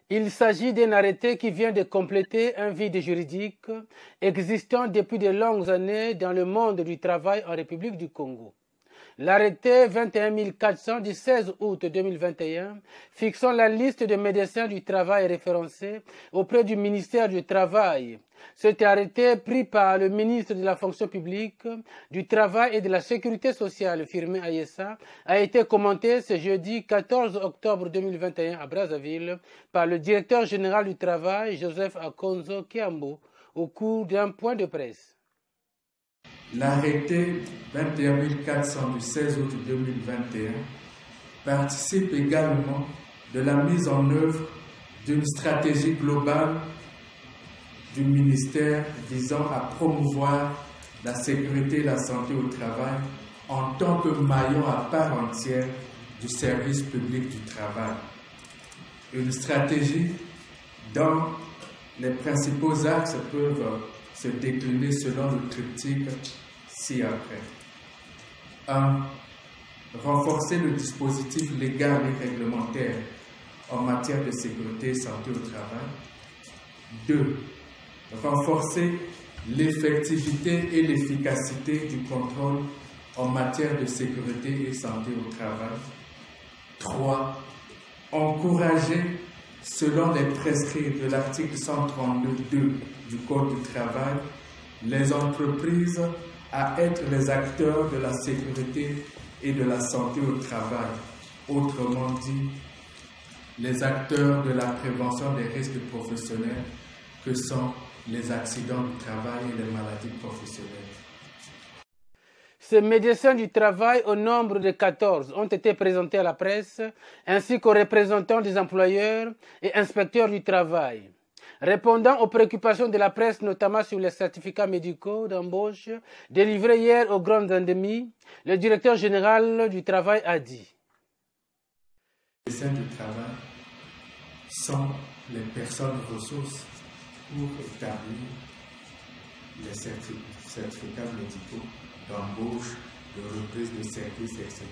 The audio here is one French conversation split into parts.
Il s'agit d'un arrêté qui vient de compléter un vide juridique existant depuis de longues années dans le monde du travail en République du Congo. L'arrêté 21 400 du 16 août 2021 fixant la liste de médecins du travail référencés auprès du ministère du Travail. Cet arrêté pris par le ministre de la Fonction publique, du Travail et de la Sécurité sociale, Firmin Ayessa, a été commenté ce jeudi 14 octobre 2021 à Brazzaville par le directeur général du Travail, Joseph Akonzo Kiambo, au cours d'un point de presse. L'arrêté 21 400 du 16 août 2021 participe également de la mise en œuvre d'une stratégie globale du ministère visant à promouvoir la sécurité et la santé au travail en tant que maillon à part entière du service public du travail. Une stratégie dont les principaux axes peuvent se décliner selon le triptyque ci-après. 1. Renforcer le dispositif légal et réglementaire en matière de sécurité et santé au travail. 2. Renforcer l'effectivité et l'efficacité du contrôle en matière de sécurité et santé au travail. 3. Encourager, selon les prescrits de l'article 132.2 du Code du travail, les entreprises à être les acteurs de la sécurité et de la santé au travail. Autrement dit, les acteurs de la prévention des risques professionnels que sont les accidents du travail et les maladies professionnelles. Ces médecins du travail, au nombre de 14, ont été présentés à la presse, ainsi qu'aux représentants des employeurs et inspecteurs du travail. Répondant aux préoccupations de la presse, notamment sur les certificats médicaux d'embauche délivrés hier aux grandes endémies, le directeur général du travail a dit: Les médecins du travail sont les personnes ressources pour établir les certificats médicaux d'embauche, de reprise de services, etc.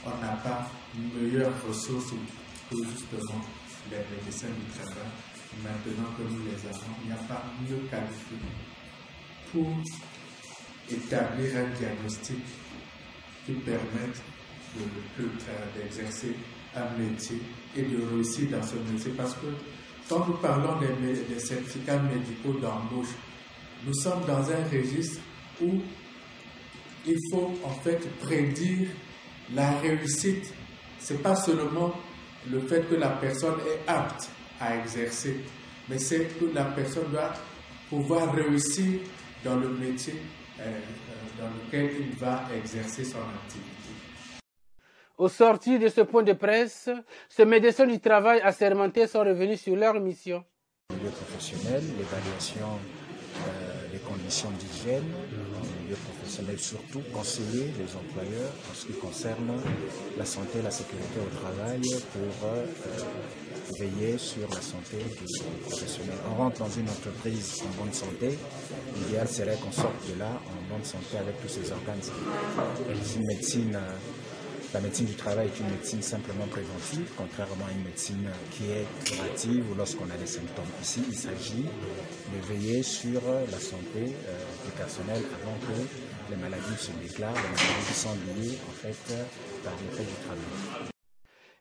On n'a pas meilleure ressource que justement les médecins du travail. Maintenant que nous les avons, il n'y a pas mieux qualifié pour établir un diagnostic qui permette d'exercer un métier et de réussir dans ce métier. Parce que quand nous parlons des certificats médicaux d'embauche, nous sommes dans un registre où il faut en fait prédire la réussite. Ce n'est pas seulement le fait que la personne est apte à exercer, mais c'est que la personne doit pouvoir réussir dans le métier dans lequel il va exercer son activité. Au sortir de ce point de presse, ces médecins du travail assermentés sont revenus sur leur mission. Le milieu professionnel, l'évaluation des conditions d'hygiène, le milieu professionnel surtout, conseiller les employeurs en ce qui concerne la santé et la sécurité au travail pour veiller sur la santé du professionnel. On rentre dans une entreprise en bonne santé, l'idéal serait qu'on sorte de là en bonne santé avec tous ces organes. La médecine du travail est une médecine simplement préventive, contrairement à une médecine qui est curative ou lorsqu'on a des symptômes. Ici, il s'agit de veiller sur la santé du personnel avant que les maladies se déclarent, les maladies qui sont liées en fait par l'effet du travail.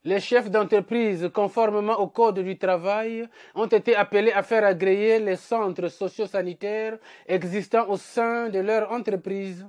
Les chefs d'entreprise, conformément au Code du travail, ont été appelés à faire agréer les centres socio-sanitaires existants au sein de leur entreprise.